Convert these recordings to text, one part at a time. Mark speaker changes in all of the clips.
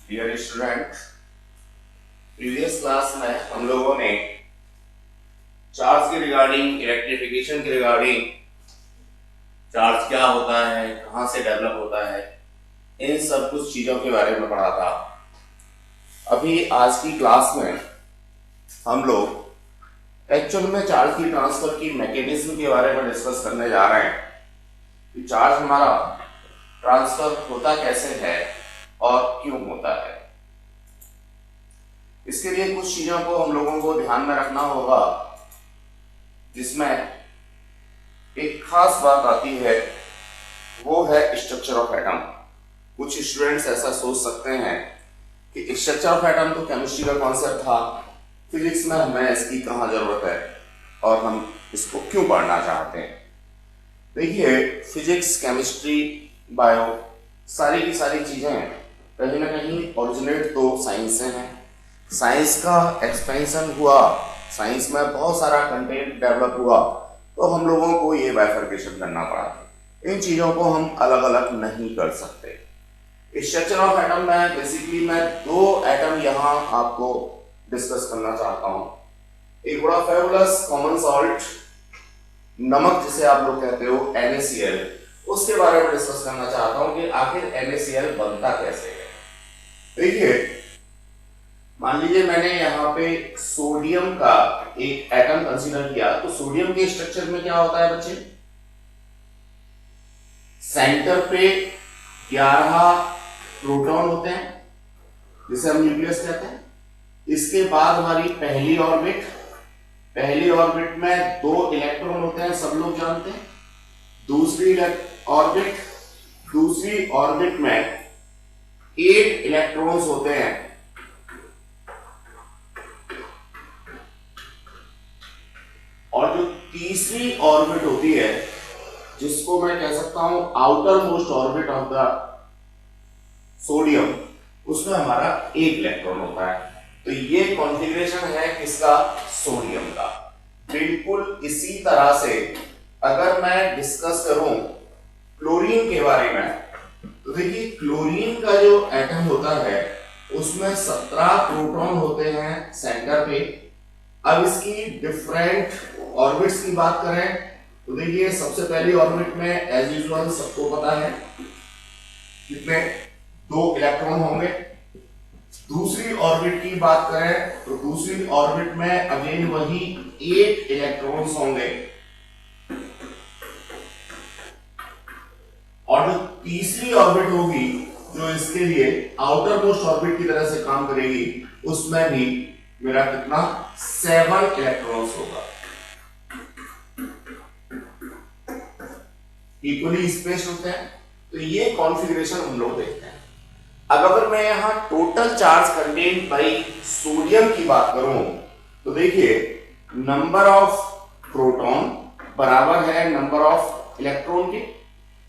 Speaker 1: Dear student, previous class में हम लोगों ने चार्ज के रिगार्डिंग, इलेक्ट्रिफिकेशन के रिगार्डिंग, चार्ज क्या होता है, कहाँ से डेवलप होता है, इन सब कुछ चीजों के बारे में पढ़ा था। अभी आज की क्लास में हम लोग एक्चुअल में चार्ज की ट्रांसफर की मैकेनिज्म के बारे में डिस्कस करने जा रहे हैं कि चार्ज हमारा ट्रांसफर होता कैसे है और क्यों होता है। इसके लिए कुछ चीजों को हम लोगों को ध्यान में रखना होगा, जिसमें एक खास बात आती है, वो है स्ट्रक्चर ऑफ एटम। कुछ स्टूडेंट्स ऐसा सोच सकते हैं कि स्ट्रक्चर ऑफ एटम तो केमिस्ट्री का कॉन्सेप्ट था, फिजिक्स में हमें इसकी कहाँ जरूरत है और हम इसको क्यों पढ़ना चाहते हैं। देखिए, फिजिक्स, केमिस्ट्री, बायो, सारी की सारी चीजें कहीं ना कहीं ओरिजिनेट तो साइंस से हैं। साइंस का एक्सपेंशन हुआ, साइंस में बहुत सारा कंटेंट डेवलप हुआ, तो हम लोगों को ये बाइफर्केशन करना पड़ा। इन चीजों को हम अलग अलग नहीं कर सकते। स्ट्रक्चर ऑफ एटम में बेसिकली मैं दो एटम यहाँ आपको डिस्कस करना चाहता हूँ। एक बड़ा फेबुलस कॉमन सॉल्ट, नमक जिसे आप लोग कहते हो, NaCl, उसके बारे में डिस्कस करना चाहता हूँ कि आखिर NaCl बनता कैसे है। देखिए, मान लीजिए मैंने यहाँ पे सोडियम का एक एटम कंसीडर किया, तो सोडियम के स्ट्रक्चर में क्या होता है बच्चे? सेंटर पे 11 प्रोटॉन होते हैं, जिसे हम न्यूक्लियस कहते हैं। इसके बाद हमारी पहली ऑर्बिट में 2 इलेक्ट्रॉन होते हैं, सब लोग जानते हैं। दूसरी ऑर्बिट में 8 इलेक्ट्रॉन्स होते हैं। और जो तीसरी ऑर्बिट होती है, जिसको मैं कह सकता हूं outer most orbit of the sodium, उसमें हमारा 1 इलेक्ट्रॉन होता है। तो ये कॉन्फ़िगरेशन है किसका? सोडियम का। बिल्कुल इसी तरह से अगर मैं डिस्कस करूं क्लोरीन के बारे में, तो देखिए क्लोरीन का जो एटम होता है उसमें 17 प्रोटॉन होते हैं सेंटर पे। अब इसकी डिफरेंट ऑर्बिट्स की बात करें तो देखिए, सबसे पहली ऑर्बिट में एज यूजुअल सबको पता है कितने 2 इलेक्ट्रॉन होंगे। दूसरी ऑर्बिट की बात करें तो दूसरी ऑर्बिट में अगेन वही 8 इलेक्ट्रॉन्स होंगे। और जो तीसरी ऑर्बिट होगी, जो इसके लिए आउटर मोस्ट ऑर्बिट की तरह से काम करेगी, उसमें भी मेरा कितना 7 इलेक्ट्रॉन्स होगा। इक्वली स्पेस्ड होते हैं। तो ये कॉन्फ़िगरेशन हम लोग देखते हैं। अब अगर मैं यहां total charge contained by sodium की बात करूं, तो देखिए नंबर ऑफ प्रोटॉन बराबर है नंबर ऑफ इलेक्ट्रॉन के।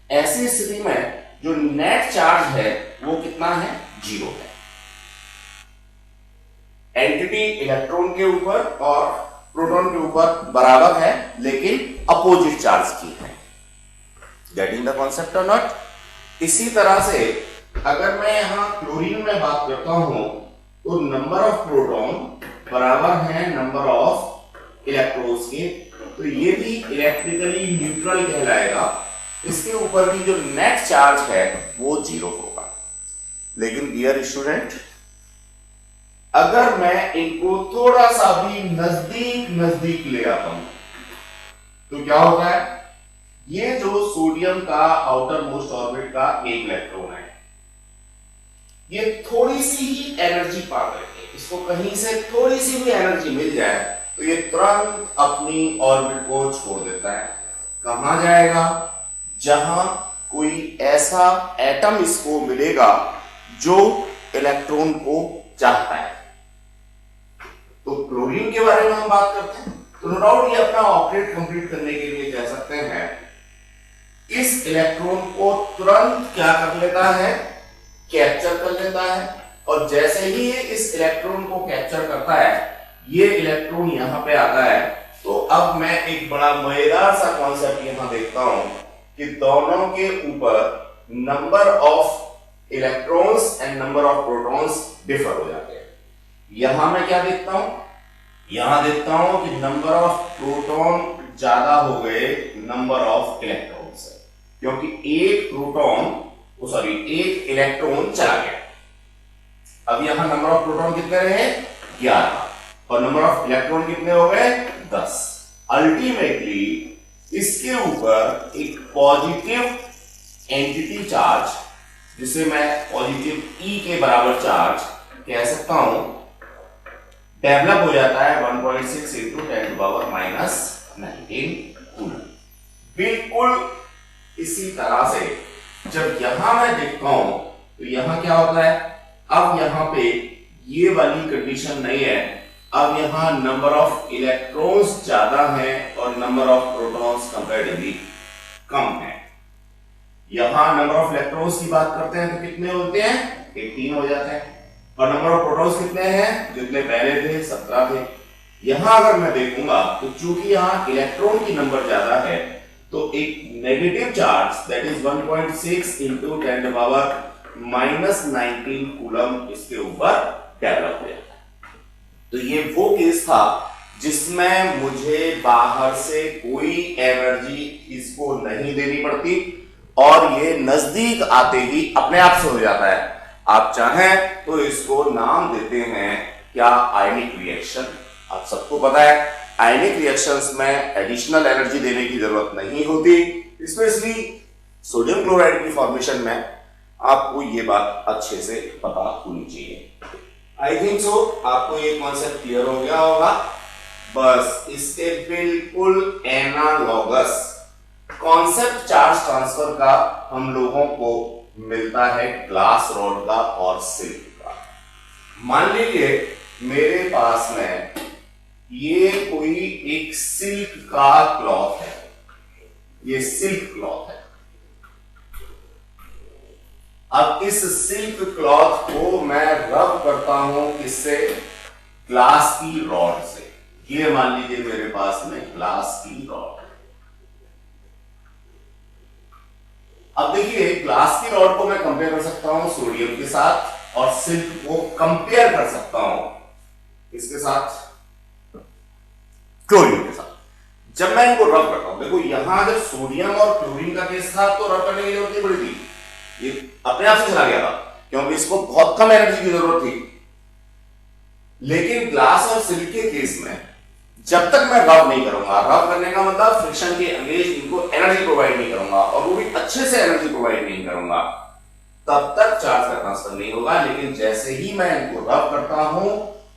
Speaker 1: ऐसी स्थिति में जो नेट चार्ज है वो कितना है? 0 है। एंटिटी इलेक्ट्रॉन के ऊपर और प्रोटॉन के ऊपर बराबर है, लेकिन अपोजिट चार्ज की है। गेटिंग द कॉन्सेप्ट और नॉट? इसी तरह से अगर मैं यहां क्लोरीन में बात करता हूं, तो नंबर ऑफ प्रोटॉन बराबर है नंबर ऑफ इलेक्ट्रॉन्स के। तो ये भी इलेक्ट्रिकली न्यूट्रल कहलाएगा। इसके ऊपर भी जो नेट चार्ज है वो 0 होगा। लेकिन डियर स्टूडेंट, अगर मैं इनको थोड़ा सा भी नजदीक ले आता हूं, तो क्या होता है? ये जो सोडियम का आउटर मोस्ट ऑर्बिट का 1 इलेक्ट्रॉन है, ये थोड़ी सी ही एनर्जी पा करके, इसको कहीं से थोड़ी सी भी एनर्जी मिल जाए तो ये तुरंत अपनी ऑर्बिट को छोड़ देता है। कहां जाएगा? जहां कोई ऐसा एटम इसको मिलेगा जो इलेक्ट्रॉन को चाहता है। तो क्लोरीन के बारे में हम बात करते हैं, तो नो डाउट ये अपना ऑपरेट कंप्लीट करने के लिए कह सकते हैं, इस इलेक्ट्रॉन को तुरंत क्या कर लेता है? कैप्चर कर लेता है। और जैसे ही ये इस इलेक्ट्रॉन को कैप्चर करता है, ये इलेक्ट्रॉन यहां पे आता है। तो अब मैं एक बड़ा मजेदार सा कॉन्सेप्ट यहां देखता हूं कि दोनों के ऊपर number of electrons and number of protons differ हो जाते हैं। यहां मैं क्या देखता हूं, यहां देखता हूं कि नंबर ऑफ प्रोटॉन ज्यादा हो गए नंबर ऑफ इलेक्ट्रॉन्स से, क्योंकि एक प्रोटॉन एक इलेक्ट्रॉन चला गया। अब यहां नंबर ऑफ प्रोटॉन कितने रहे 11 और नंबर ऑफ इलेक्ट्रॉन कितने हो गए 10। अल्टीमेटली इसके ऊपर एक पॉजिटिव एंटिटी चार्ज, जिसे मैं पॉजिटिव ई के बराबर चार्ज कह सकता हूं, डेवलप हो जाता है 1.6 इंटू 10⁻⁻19 कूलम। बिल्कुल इसी तरह से जब यहां मैं देखता हूं तो यहां क्या होता है, अब यहां पे ये वाली कंडीशन नहीं है, अब यहां नंबर ऑफ इलेक्ट्रॉन्स ज्यादा हैं और नंबर ऑफ प्रोटॉन्स कंपैरेटिवली कम है। यहां नंबर ऑफ इलेक्ट्रॉन्स की बात करते हैं तो कितने होते हैं 18 हो जाते हैं, और नंबर ऑफ प्रोटॉन्स कितने हैं, जितने पहले थे 17 थे। यहां अगर मैं देखूंगा तो चूंकि यहां इलेक्ट्रॉन की नंबर ज्यादा है तो एक negative charge that is 1.6 into 10⁻⁻19 coulomb इसके ऊपर डेवलप हो जाता है। तो ये वो केस था जिसमें मुझे बाहर से कोई एनर्जी इसको नहीं देनी पड़ती और ये नजदीक आते ही अपने आप से हो जाता है। आप चाहें तो इसको नाम देते हैं क्या, आयनिक रिएक्शन। आप सबको पता है आयनिक रिएक्शंस में एडिशनल एनर्जी देने की जरूरत नहीं होती, स्पेशली सोडियम क्लोराइड की फॉर्मेशन में आपको ये बात अच्छे से पता होनी चाहिए। आई थिंक सो आपको ये कॉन्सेप्ट क्लियर हो गया होगा। बस इसके बिल्कुल एनालॉगस कॉन्सेप्ट चार्ज ट्रांसफर का हम लोगों को मिलता है ग्लास रॉड का और सिल्क का। मान लीजिए मेरे पास में ये कोई एक सिल्क का क्लॉथ है, ये सिल्क क्लॉथ है। अब इस सिल्क क्लॉथ को मैं रब करता हूं किससे, ग्लास की रॉड से। ये मान लीजिए मेरे पास में ग्लास की रॉड। अब देखिए ग्लास की रॉड को मैं कंपेयर कर सकता हूं सोडियम के साथ और सिल्क को कंपेयर कर सकता हूं इसके साथ, क्लोरीन के साथ। जब मैं इनको रब करता हूं, देखो यहां जब सोडियम और क्लोरीन का केस था तो रब करने की जरूरत नहीं पड़ी थी, ये अपने आप से चला गया था क्योंकि इसको बहुत कम एनर्जी की जरूरत थी। लेकिन ग्लास और सिल्क के केस में जब तक मैं रब नहीं करूंगा, रब करने का मतलब फ्रिक्शन के अंगेज इनको एनर्जी प्रोवाइड नहीं करूंगा और वो भी अच्छे से एनर्जी प्रोवाइड नहीं करूंगा, तब तक चार्ज का ट्रांसफर नहीं होगा। लेकिन जैसे ही मैं इनको रब करता हूं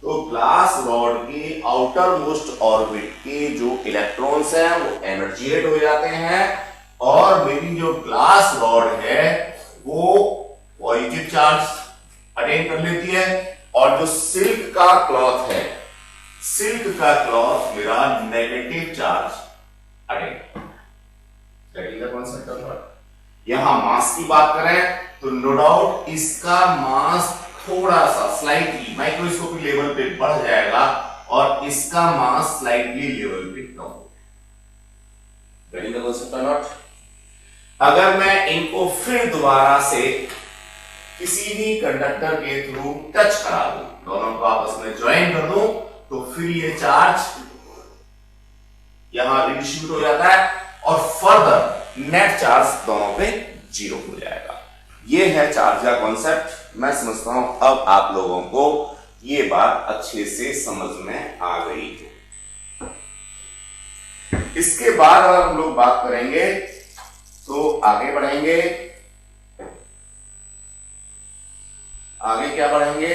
Speaker 1: तो ग्लास रॉड के आउटर मोस्ट ऑर्बिट के जो इलेक्ट्रॉन्स हैं वो एनर्जिएट हो जाते हैं और मेरी जो ग्लास रॉड है वो पॉजिटिव चार्ज अटेन कर लेती है और जो सिल्क का क्लॉथ है, सिल्क का क्लॉथ मेरा नेगेटिव चार्ज अटेन। यहां मास की बात करें तो नो डाउट इसका मास थोड़ा सा स्लाइटली माइक्रोस्कोपिक लेवल पे बढ़ जाएगा और इसका मास स्लाइटली लेवल पे कम होगा। अगर मैं इनको फिर दोबारा से किसी भी कंडक्टर के थ्रू टच करा दूं, दोनों को आपस में ज्वाइन कर दूं, तो फिर ये चार्ज यहां रिडिस्ट्रीब्यूट हो जाता है और फर्दर नेट चार्ज दोनों पे 0 हो जाएगा। ये है चार्ज का कॉन्सेप्ट। मैं समझता हूं अब आप लोगों को ये बात अच्छे से समझ में आ गई है। इसके बाद अगर हम लोग बात करेंगे तो आगे बढ़ेंगे। आगे क्या बढ़ेंगे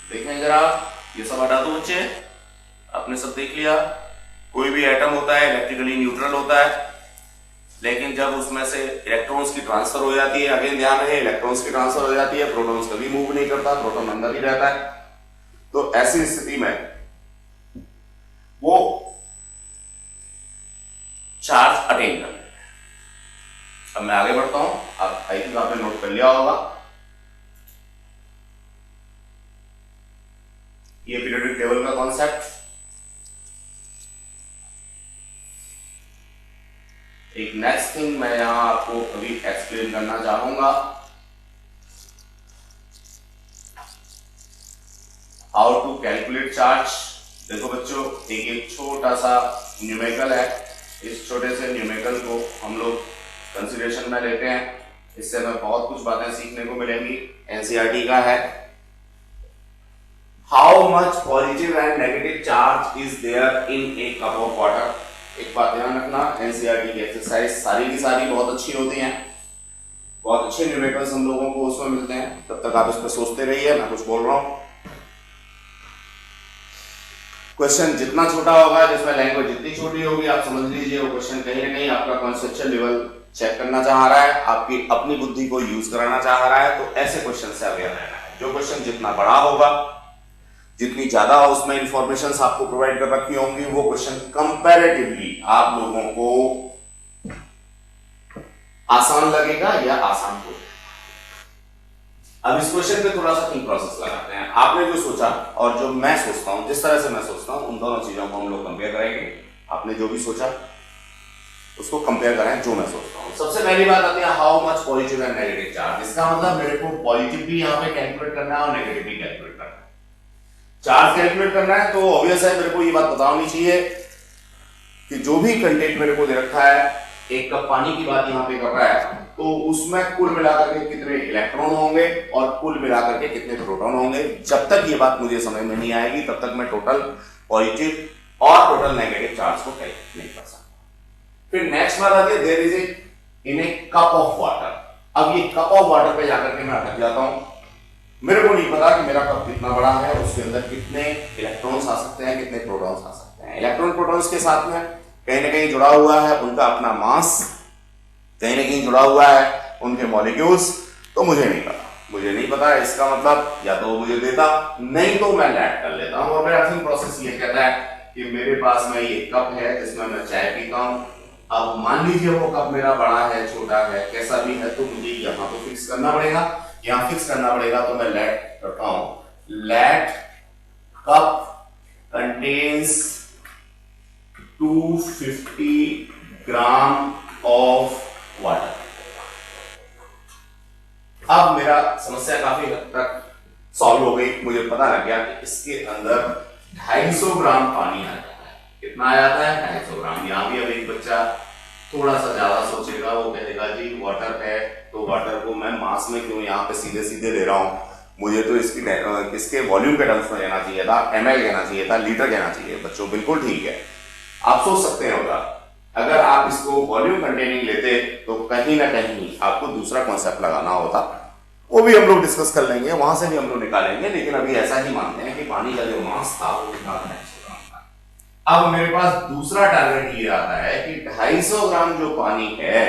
Speaker 1: देखें जरा, ये सब हटा दो बच्चे, आपने सब देख लिया। कोई भी एटम होता है इलेक्ट्रिकली न्यूट्रल होता है, लेकिन जब उसमें से इलेक्ट्रॉन्स की ट्रांसफर हो जाती है, अगेन ध्यान रहे इलेक्ट्रॉन्स की ट्रांसफर हो जाती है, प्रोटॉन्स कभी मूव नहीं करता, प्रोटॉन अंदर ही रहता है। तो ऐसी स्थिति में वो चार्ज अटेन कर। अब मैं आगे बढ़ता हूं, आप आई थिंक आपने नोट कर लिया होगा। ये पीरियोडिक टेबल का कॉन्सेप्ट। एक नेक्स्ट थिंग मैं यहां आपको अभी एक्सप्लेन करना चाहूंगा हाउ टू कैलकुलेट चार्ज। देखो बच्चों, एक छोटा सा न्यूमेरिकल है, इस छोटे से न्यूमेरिकल को हम लोग कंसीडरेशन में लेते हैं, इससे हमें बहुत कुछ बातें सीखने को मिलेंगी। एनसीईआरटी का है, how much positive and negative charge is there in a cup of water. एक बात ध्यान रखना, एनसीईआरटी की एक्सरसाइज सारी की सारी बहुत अच्छी होती हैं, बहुत अच्छे न्यूमेरिकल्स हम लोगों को उसमें मिलते हैं। तब तक आप इस पर सोचते रहिए, मैं कुछ बोल रहा हूं। क्वेश्चन जितना छोटा होगा, जिसमें लैंग्वेज जितनी छोटी होगी, आप समझ लीजिए वो क्वेश्चन कहीं ना कहीं आपका कॉन्सेप्चुअल लेवल चेक करना चाह रहा है, आपकी अपनी बुद्धि को यूज कराना चाह रहा है। तो ऐसे क्वेश्चन से अवेयर रहना है। जो क्वेश्चन जितना बड़ा होगा, जितनी ज्यादा उसमें इंफॉर्मेशन आपको प्रोवाइड कर रखी होंगी, वो क्वेश्चन कंपैरेटिवली आप लोगों को आसान लगेगा या आसान होगा। अब इस क्वेश्चन पे थोड़ा सा थिंक प्रोसेस लगाते हैं। आपने जो सोचा और जो मैं सोचता हूं, जिस तरह से मैं सोचता हूं, उन दोनों चीजों को हम लोग कंपेयर करेंगे। आपने जो भी सोचा उसको कंपेयर करें जो मैं सोचता हूं। सबसे पहली बात आती है how much positive and negative charge. इसका मतलब मेरे को पॉजिटिव भी यहां पे कैलकुलेट करना है और नेगेटिव भी कैलकुलेट करना है। चार्ज कैलकुलेट करना है तो ऑब्वियस है, मेरे को ये बात पता होनी चाहिए कि जो भी कंटेंट मेरे को दे रखा है, एक कप पानी की बात यहाँ पे कर रहा है, तो उसमें कुल मिलाकर के कितने इलेक्ट्रॉन होंगे और कुल मिलाकर के कितने प्रोटॉन होंगे। जब तक ये बात मुझे समझ में नहीं आएगी, तब तक मैं टोटल पॉजिटिव और टोटल नेगेटिव चार्ज को कैलकुलेट नहीं कर सकता। फिर नेक्स्ट बात आती है there is in a cup of water. अब ये कप ऑफ वाटर पे जाकर के मैं अटक जाता हूं। मेरे को नहीं पता कि मेरा कप कितना बड़ा है, उसके अंदर कितने इलेक्ट्रॉन्स आ सकते हैं, कितने प्रोटॉन्स आ सकते हैं। इलेक्ट्रॉन प्रोटॉन्स के साथ में कहीं ना कहीं जुड़ा हुआ है उनका अपना मास, कहीं ना कहीं जुड़ा हुआ है उनके मॉलिक्यूल्स। तो मुझे नहीं पता इसका मतलब या तो मुझे देता, नहीं तो मैं लैट कर लेता हूं। और मेरा थिंक प्रोसेस ये कहता है कि मेरे पास में ये कप है जिसमें मैं चाय पीता हूं। अब मान लीजिए वो कप मेरा बड़ा है, छोटा है, कैसा भी है, तो मुझे यहाँ तो फिक्स करना पड़ेगा। यहाँ फिक्स करना पड़ेगा तो मैं लेट करता हूं, let cup contains 250 gram of water. अब मेरा समस्या काफी हद तक सॉल्व हो गई। मुझे पता लग गया कि इसके अंदर 250 ग्राम पानी आ जाता है। कितना आ जाता है? 250 ग्राम। यहां भी अब एक बच्चा थोड़ा सा ज्यादा सोचेगा, वो कहेगा जी वाटर है तो वाटर को मैं मास में क्यों यहाँ पे सीधे सीधे ले रहा हूं, मुझे तो इसके वॉल्यूम के टर्म्स में लेना चाहिए था, ml कहना चाहिए था, लीटर कहना चाहिए। बच्चों बिल्कुल ठीक है, आप सोच सकते हैं होगा। अगर आप इसको वॉल्यूम कंटेनिंग लेते तो कहीं ना कहीं आपको दूसरा कॉन्सेप्ट लगाना होता, वो भी हम लोग डिस्कस कर लेंगे, वहां से भी हम लोग निकालेंगे। लेकिन अभी ऐसा ही मानते हैं कि पानी का जो मास था वो कितना था। अब मेरे पास दूसरा टारगेट ये आता है कि 250 ग्राम जो पानी है,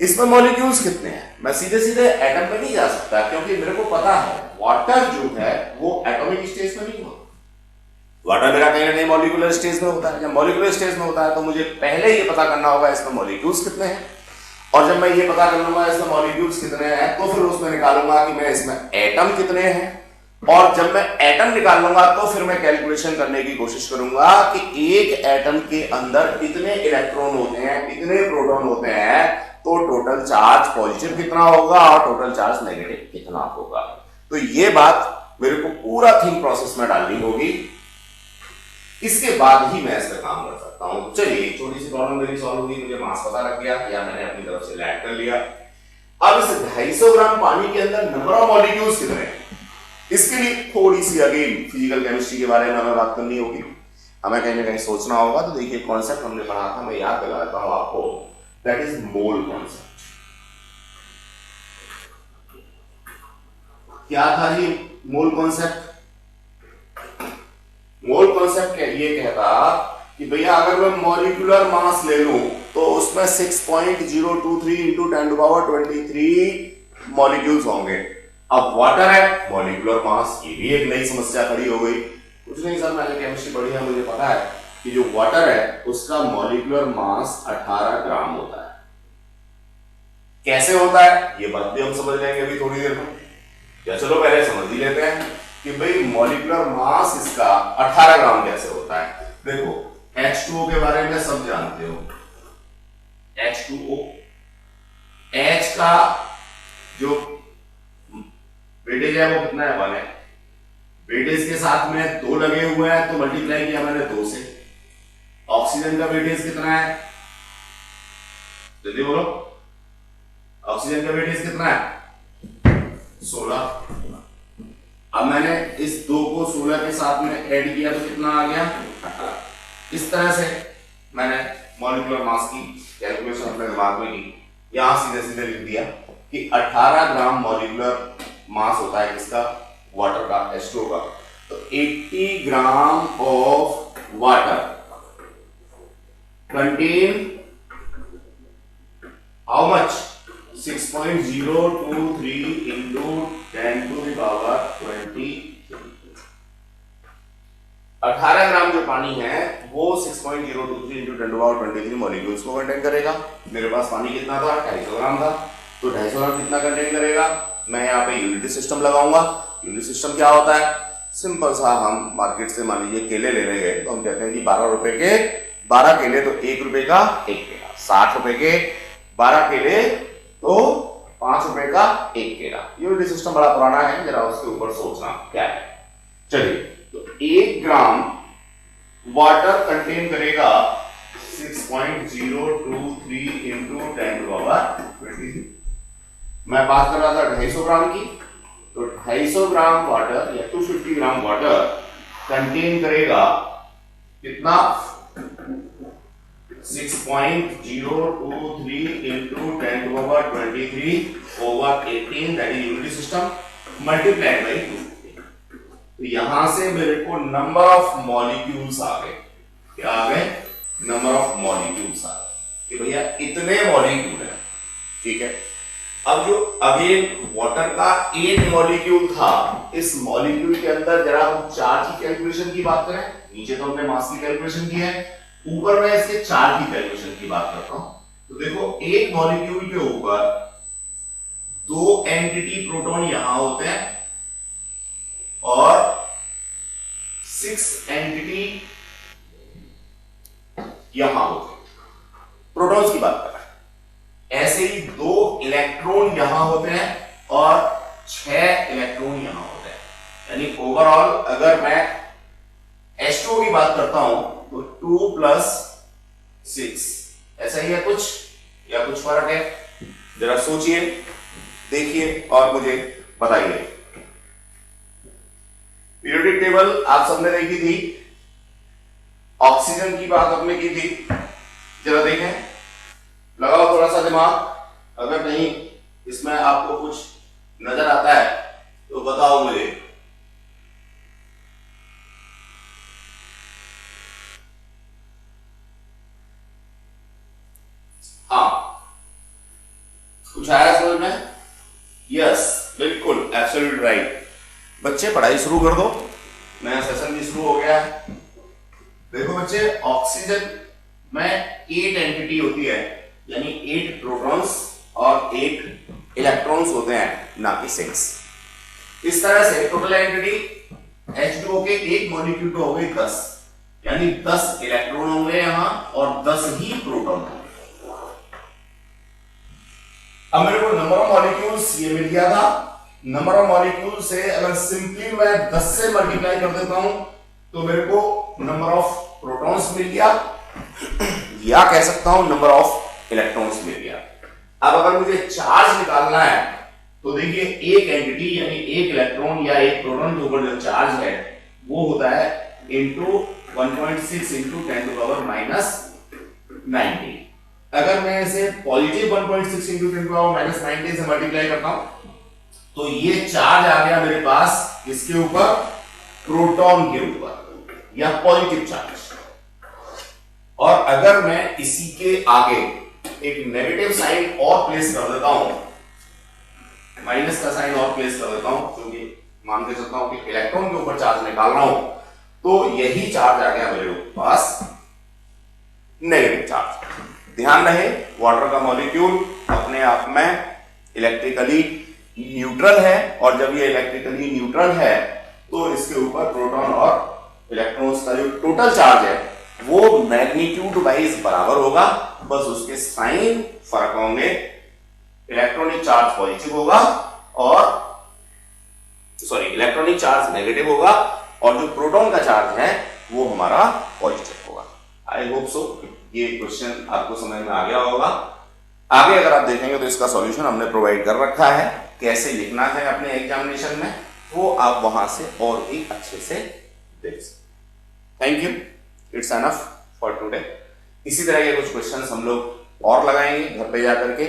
Speaker 1: इसमें मॉलिक्यूल्स कितने हैं। मैं सीधे सीधे एटम पे नहीं जा सकता, क्योंकि मेरे को पता है वाटर जो है वो एटॉमिक स्टेज में नहीं होता। वाटर मेरा कहीं ना कहीं मॉलिक्यूलर स्टेज में होता है। जब मॉलिक्यूलर स्टेज में होता है तो मुझे पहले ये पता करना होगा इसमें मॉलिक्यूल्स कितने हैं, और जब मैं ये पता कर लूंगा इसमें मॉलिक्यूल्स कितने हैं, तो फिर उसमें निकालूंगा कि मैं इसमें एटम कितने हैं। और जब मैं एटम निकाल लूंगा तो फिर मैं कैलकुलेशन करने की कोशिश करूंगा कि एक एटम के अंदर इतने इलेक्ट्रॉन होते हैं, इतने प्रोटॉन होते हैं, तो टोटल चार्ज पॉजिटिव कितना होगा और टोटल चार्ज नेगेटिव कितना होगा। तो ये बात मेरे को पूरा थिंक प्रोसेस में डालनी होगी, इसके बाद ही मैं इस पर काम कर सकता हूं। चलिए, छोटी सी प्रॉब्लम मेरी सॉल्व हुई, मुझे मास पता लग गया या मैंने अपनी तरफ से लैट कर लिया। अब इस 250 ग्राम पानी के अंदर नंबर ऑफ मॉलिक्यूल्स कितने हैं, इसके लिए थोड़ी सी अगेन फिजिकल केमिस्ट्री के बारे में हमें बात करनी होगी, हमें कहीं ना कहीं सोचना होगा। तो देखिए, कॉन्सेप्ट हमने पढ़ा था, मैं याद दिला देता हूं आपको, दैट इज मोल कॉन्सेप्ट। क्या था जी मोल कॉन्सेप्ट? मोल कॉन्सेप्ट ये कहता कि भैया अगर मैं मॉलिक्यूलर मास ले लूं तो उसमें 6.023 इंटू 10⁻23 मॉलिक्यूल्स होंगे। अब वाटर है, मॉलिक्यूलर मास, ये भी एक नई समस्या खड़ी हो गई। कुछ नहीं सर, मैंने केमिस्ट्री पढ़ी है, मुझे पता है कि जो वाटर है उसका मॉलिक्यूलर मास 18 ग्राम होता है। कैसे होता है ये बात भी हम समझ लेंगे अभी थोड़ी देर में। या चलो पहले समझ ही लेते हैं कि भाई मॉलिक्यूलर मास इसका 18 ग्राम कैसे होता है। देखो, H2O के बारे में सब जानते हो, H2O, H का जो वेटेज है वो कितना है, 1 है। वेटेज के साथ में 2 लगे हुए हैं तो मल्टीप्लाई किया मैंने 2 से। ऑक्सीजन का वेटेज कितना है, जल्दी बोलो, ऑक्सीजन का वेटेज कितना है 16। अब मैंने इस 2 को 16 के साथ में ऐड किया तो कितना आ गया 18। इस तरह से मैंने मॉलिक्यूलर मास की कैलकुलेशन अपने दिमाग में की, यहां सीधे सीधे लिख दिया कि 18 ग्राम मॉलिक्यूलर मास होता है किसका, वाटर का, H2O का। तो 80 ग्राम of water contain how much 6.023 into 10 to the power 20। 18 ग्राम जो पानी है वो 6.023 into 10 to the power 23 molecules को कंटेन करेगा। मेरे पास पानी कितना था 250 ग्राम था, तो 250 ग्राम कितना कंटेन करेगा। मैं यहाँ पे यूनिटी सिस्टम लगाऊंगा। यूनिट सिस्टम क्या होता है, सिंपल सा, हम मार्केट से मान लीजिए केले लेने गए तो हम कहते हैं कि 12 रुपए के 12 केले तो 1 रुपए का 1 केला, 60 रुपए के 12 केले तो 5 रुपए का 1 केला। यूनिट सिस्टम बड़ा पुराना है, जरा उसके ऊपर सोचना क्या है। चलिए, तो 1 ग्राम वाटर कंटेन करेगा 6.023 into 10 to the power 23। मैं बात कर रहा था 250 ग्राम की, तो 250 ग्राम वाटर या 250 ग्राम वाटर कंटेन करेगा कितना 6.023 into 10 to the power 23 over 18, that is unity system, multiplied by 250। तो यहां से मेरे को नंबर ऑफ मॉलिक्यूल्स आ गए। क्या आ गए, नंबर ऑफ मॉलिक्यूल्स आ गए कि भैया इतने मॉलिक्यूल है। ठीक है, अब जो अगेन वाटर का 8 मॉलिक्यूल था, इस मॉलिक्यूल के अंदर जरा हम चार्ज की कैलकुलेशन की बात करें। नीचे तो हमने मास की कैलकुलेशन की है, ऊपर मैं इसके चार्ज की कैलकुलेशन की बात करता हूं। तो देखो, एक मॉलिक्यूल के ऊपर 2 एंटिटी प्रोटॉन यहां होते हैं और 6 एंटिटी यहां होते हैं। प्रोटॉन्स की बात कर रहा है। ऐसे ही 2 इलेक्ट्रॉन यहां होते हैं और 6 इलेक्ट्रॉन यहां होते हैं। यानी ओवरऑल अगर मैं H2O की बात करता हूं तो 2 + 6, ऐसा ही है कुछ या कुछ फर्क है, जरा सोचिए, देखिए और मुझे बताइए। पीरियोडिक टेबल आप सबने देखी थी, ऑक्सीजन की बात हमने की थी, जरा देखें, लगाओ थोड़ा सा दिमाग। अगर नहीं इसमें आपको कुछ नजर आता है तो बताओ मुझे। हाँ, कुछ आया समझ में? यस, बिल्कुल, एब्सोल्यूट राइट। बच्चे पढ़ाई शुरू कर दो, नया सेशन भी शुरू हो गया है। देखो बच्चे, ऑक्सीजन में 8 एंटिटी होती है, यानी 8 प्रोटॉन्स और 8 इलेक्ट्रॉन्स होते हैं, ना कि 6। इस तरह से टोटल एंटिटी H2O के एक मॉलिक्यूल पे हो गई 10, यानी 10 इलेक्ट्रॉन होंगे यहां और 10 ही प्रोटॉन होंगे। अब मेरे को नंबर ऑफ मॉलिक्यूल्स ये मिल गया था। नंबर ऑफ मॉलिक्यूल से अगर सिंपली मैं 10 से मल्टीप्लाई कर देता हूं तो मेरे को नंबर ऑफ प्रोटॉन्स मिल गया, या कह सकता हूं नंबर ऑफ इलेक्ट्रॉन्स मिल गया। अब अगर मुझे चार्ज निकालना है तो देखिए, एक एंटिटी यानी एक इलेक्ट्रॉन या एक प्रोटॉन के ऊपर जो चार्ज है वो होता है into 1.6 into 10 to the power -90। अगर मैं इसे positive 1.6 into 10 to the power -90 से मल्टीप्लाई करता हूं तो ये चार्ज आ गया मेरे पास किसके ऊपर, प्रोटॉन के ऊपर, या पॉजिटिव चार्ज। और अगर मैं इसी के आगे एक नेगेटिव साइन और प्लेस कर देता हूं, माइनस का साइन और प्लेस कर देता हूं, क्योंकि मान के चलता हूं कि इलेक्ट्रॉन के ऊपर चार्ज निकाल रहा हूं, तो यही चार्ज आ गया मेरे पास नेगेटिव चार्ज। ध्यान रहे, वाटर का मॉलिक्यूल अपने आप में इलेक्ट्रिकली न्यूट्रल है, और जब ये इलेक्ट्रिकली न्यूट्रल है तो इसके ऊपर प्रोटॉन और इलेक्ट्रॉन्स का जो टोटल चार्ज है वो मैग्नीट्यूड वाइज बराबर होगा, बस उसके साइन फर्क होंगे। इलेक्ट्रॉनिक चार्ज पॉजिटिव होगा और सॉरी इलेक्ट्रॉनिक चार्ज नेगेटिव होगा और जो प्रोटॉन का चार्ज है वो हमारा पॉजिटिव होगा। आई होप सो ये क्वेश्चन आपको समझ में आ गया होगा। आगे अगर आप देखेंगे तो इसका सॉल्यूशन हमने प्रोवाइड कर रखा है, कैसे लिखना है अपने एग्जामिनेशन में, वो आप वहां से और भी अच्छे से देख सकते। Thank you, it's enough for today. इसी तरह के कुछ क्वेश्चंस हम लोग और लगाएंगे घर पे जाकर के।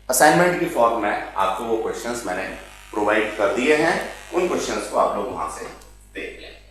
Speaker 1: असाइनमेंट की फॉर्म में आपको वो क्वेश्चंस मैंने प्रोवाइड कर दिए हैं, उन क्वेश्चंस को आप लोग वहां से देख लें।